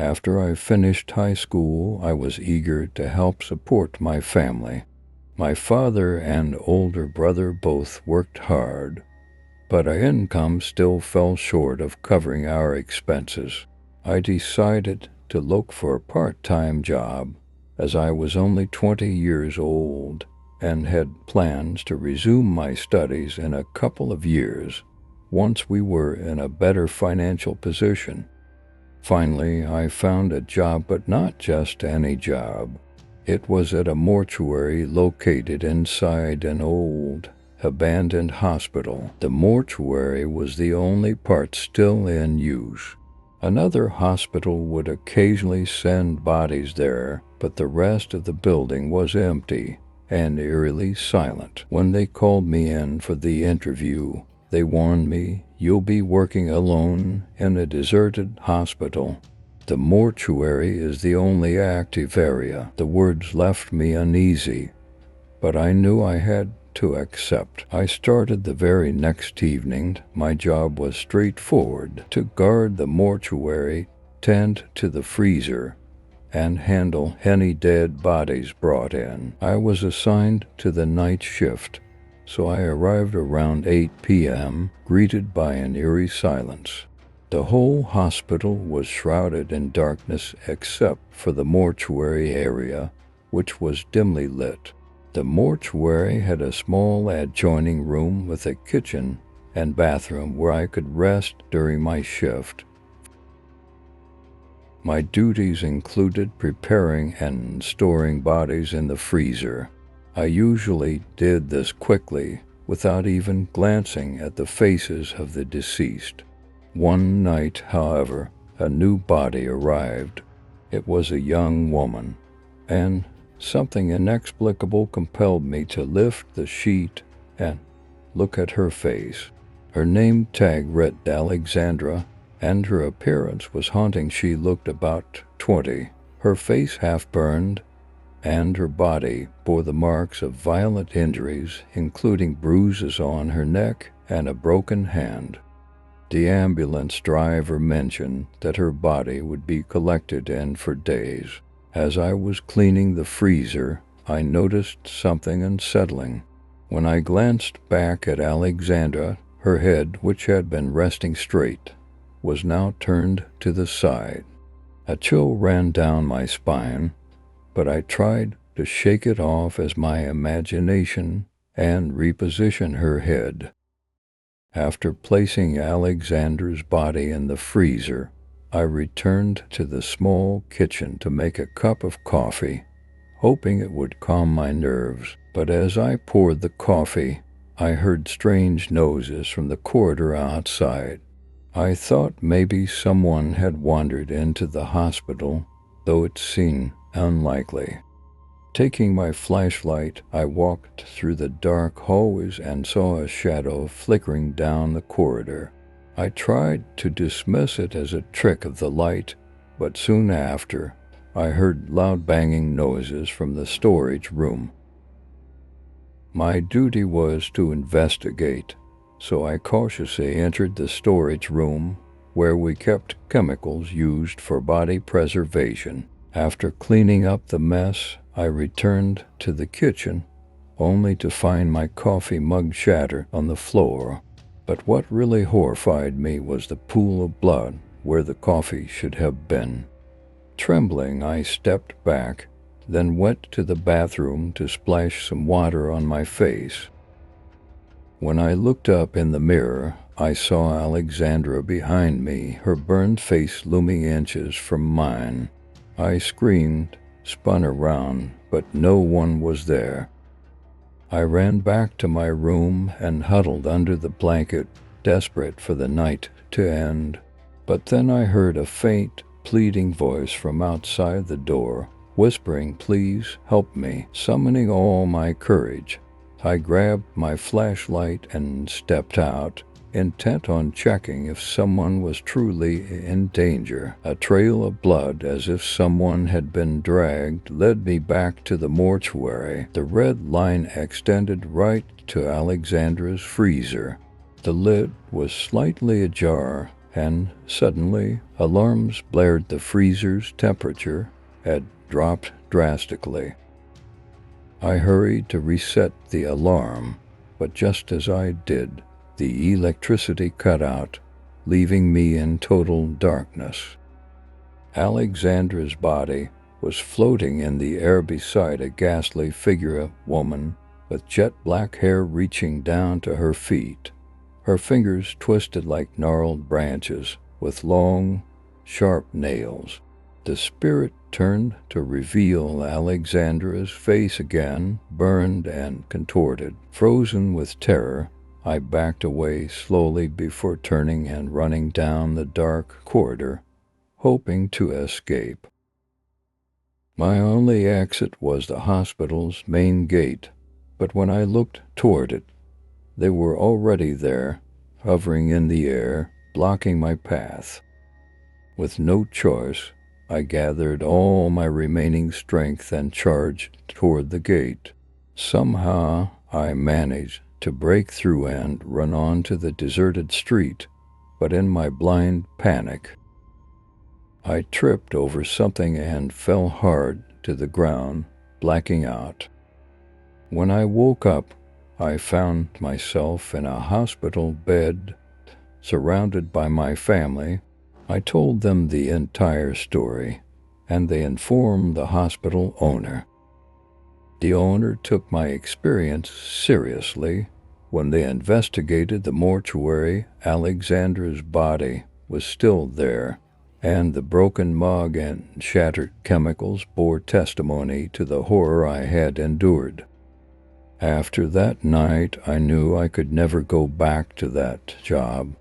After I finished high school, I was eager to help support my family. My father and older brother both worked hard, but our income still fell short of covering our expenses. I decided to look for a part-time job, as I was only 20 years old and had plans to resume my studies in a couple of years once we were in a better financial position. Finally, I found a job, but not just any job. It was at a mortuary located inside an old, abandoned hospital. The mortuary was the only part still in use. Another hospital would occasionally send bodies there, but the rest of the building was empty and eerily silent. When they called me in for the interview, they warned me, "You'll be working alone in a deserted hospital. The mortuary is the only active area." The words left me uneasy, but I knew I had to accept. I started the very next evening. My job was straightforward: to guard the mortuary, tend to the freezer, and handle any dead bodies brought in. I was assigned to the night shift, so I arrived around 8 p.m., greeted by an eerie silence. The whole hospital was shrouded in darkness except for the mortuary area, which was dimly lit. The mortuary had a small adjoining room with a kitchen and bathroom where I could rest during my shift. My duties included preparing and storing bodies in the freezer. I usually did this quickly, without even glancing at the faces of the deceased. One night, however, a new body arrived. It was a young woman, and something inexplicable compelled me to lift the sheet and look at her face. Her name tag read Alexandra, and her appearance was haunting. She looked about 20, her face half-burned, and her body bore the marks of violent injuries, including bruises on her neck and a broken hand. The ambulance driver mentioned that her body would be collected in for days. As I was cleaning the freezer, I noticed something unsettling. When I glanced back at Alexandra, her head, which had been resting straight, was now turned to the side. A chill ran down my spine, but I tried to shake it off as my imagination and reposition her head. After placing Alexandra's body in the freezer, I returned to the small kitchen to make a cup of coffee, hoping it would calm my nerves. But as I poured the coffee, I heard strange noises from the corridor outside. I thought maybe someone had wandered into the hospital, though it seemed unlikely. Taking my flashlight, I walked through the dark hallways and saw a shadow flickering down the corridor. I tried to dismiss it as a trick of the light, but soon after, I heard loud banging noises from the storage room. My duty was to investigate, so I cautiously entered the storage room where we kept chemicals used for body preservation. After cleaning up the mess, I returned to the kitchen, only to find my coffee mug shatter on the floor. But what really horrified me was the pool of blood where the coffee should have been. Trembling, I stepped back, then went to the bathroom to splash some water on my face. When I looked up in the mirror, I saw Alexandra behind me, her burned face looming inches from mine. I screamed, spun around, but no one was there. I ran back to my room and huddled under the blanket, desperate for the night to end. But then I heard a faint, pleading voice from outside the door, whispering, "Please help me." Summoning all my courage, I grabbed my flashlight and stepped out, intent on checking if someone was truly in danger. A trail of blood, as if someone had been dragged, led me back to the mortuary. The red line extended right to Alexandra's freezer. The lid was slightly ajar, and suddenly alarms blared. The freezer's temperature had dropped drastically. I hurried to reset the alarm, but just as I did, the electricity cut out, leaving me in total darkness. Alexandra's body was floating in the air beside a ghastly figure, a woman with jet black hair reaching down to her feet, her fingers twisted like gnarled branches with long, sharp nails. The spirit turned to reveal Alexandra's face again, burned and contorted. Frozen with terror, I backed away slowly before turning and running down the dark corridor, hoping to escape. My only exit was the hospital's main gate, but when I looked toward it, they were already there, hovering in the air, blocking my path. With no choice, I gathered all my remaining strength and charged toward the gate. Somehow, I managed to break through and run onto the deserted street, but in my blind panic, I tripped over something and fell hard to the ground, blacking out. When I woke up, I found myself in a hospital bed, surrounded by my family. I told them the entire story, and they informed the hospital owner. The owner took my experience seriously. When they investigated the mortuary, Alexandra's body was still there, and the broken mug and shattered chemicals bore testimony to the horror I had endured. After that night, I knew I could never go back to that job.